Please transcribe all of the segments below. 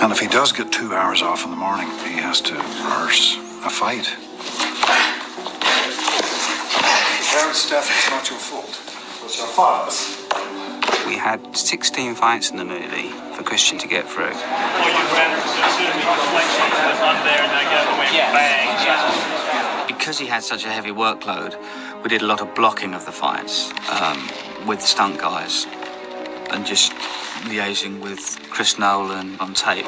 And if he does get 2 hours off in the morning, he has to rehearse a fight. Parents' death is not your fault. It's your father's. We had 16 fights in the movie for Christian to get through. Because he had such a heavy workload, we did a lot of blocking of the fights with stunt guys and just liaising with Chris Nolan on tape.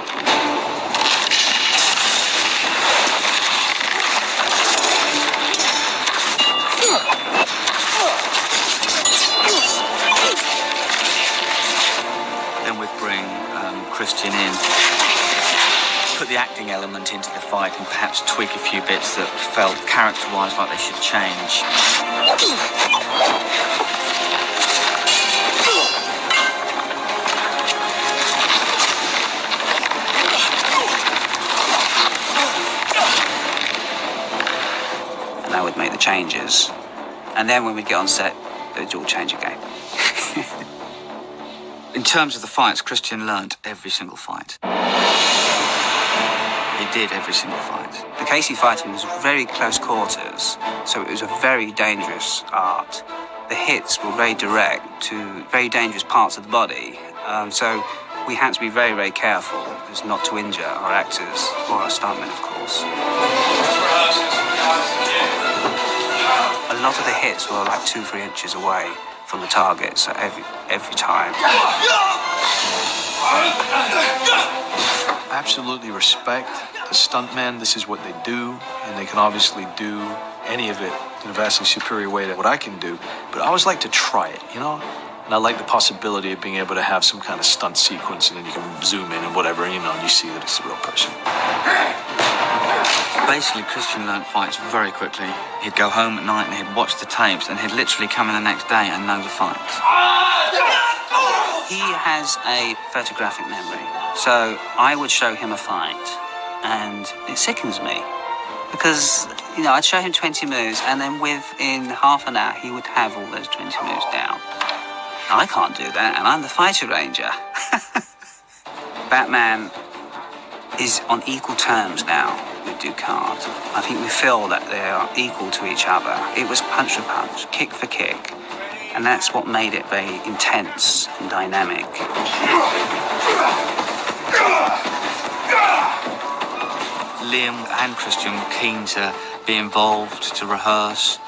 Christian in, put the acting element into the fight and perhaps tweak a few bits that felt character-wise like they should change. And that would make the changes. And then when we'd get on set, it would all change again. In terms of the fights, Christian learnt every single fight. He did every single fight. The Casey fighting was very close quarters, so it was a very dangerous art. The hits were very direct to very dangerous parts of the body, so we had to be very, very careful as not to injure our actors or our stuntmen, of course. A lot of the hits were like 2-3 inches away from the target, so every time. I absolutely respect the stuntmen. This is what they do, and they can obviously do any of it in a vastly superior way to what I can do. But I always like to try it, you know? And I like the possibility of being able to have some kind of stunt sequence, and then you can zoom in and whatever, and and you see that it's a real person. Basically, Christian learnt fights very quickly. He'd go home at night and he'd watch the tapes, and he'd literally come in the next day and know the fights. He has a photographic memory, so I would show him a fight, and it sickens me. Because, I'd show him 20 moves, and then within half an hour, he would have all those 20 moves down. I can't do that, and I'm the fighter ranger. Batman is on equal terms now with Ducard. I think we feel that they are equal to each other. It was punch for punch, kick for kick, and that's what made it very intense and dynamic. Liam and Christian were keen to be involved, to rehearse.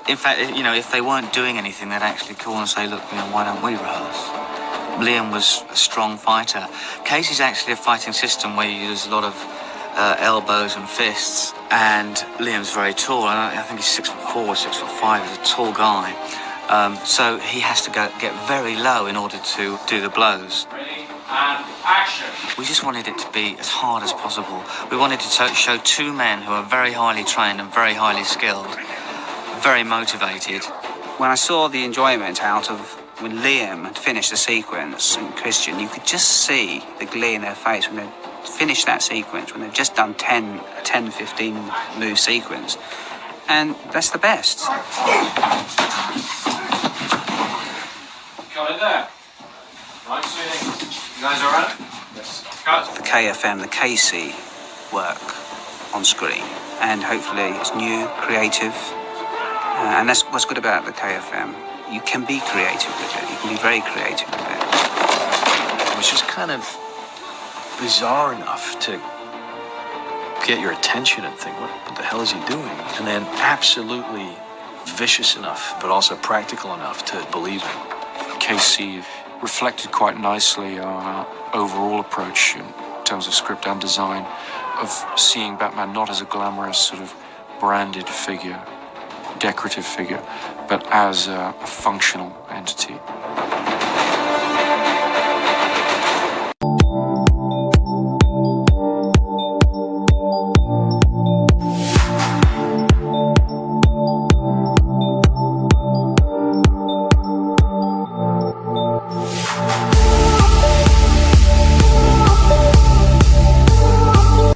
In fact, if they weren't doing anything, they'd actually call and say, look, why don't we rehearse? Liam was a strong fighter. Casey's actually a fighting system where you use a lot of elbows and fists, and Liam's very tall. I think he's 6'4", 6'5". He's a tall guy. So he has to get very low in order to do the blows. Ready, and action. We just wanted it to be as hard as possible. We wanted to show two men who are very highly trained and very highly skilled, very motivated. When I saw the enjoyment out of when Liam had finished the sequence and Christian, you could just see the glee in their face when they finished that sequence, when they've just done 10, 15 move sequence. And that's the best. Got it there. Right, so you guys all right? Yes. Cut. The KFM, the Casey work on screen. And hopefully it's new, creative. And that's what's good about the KFM. You can be creative with it. You can be very creative with it. It was just kind of bizarre enough to get your attention and think, what the hell is he doing? And then absolutely vicious enough, but also practical enough to believe it. Casey reflected quite nicely our overall approach in terms of script and design of seeing Batman not as a glamorous sort of branded figure, decorative figure, but as a functional entity.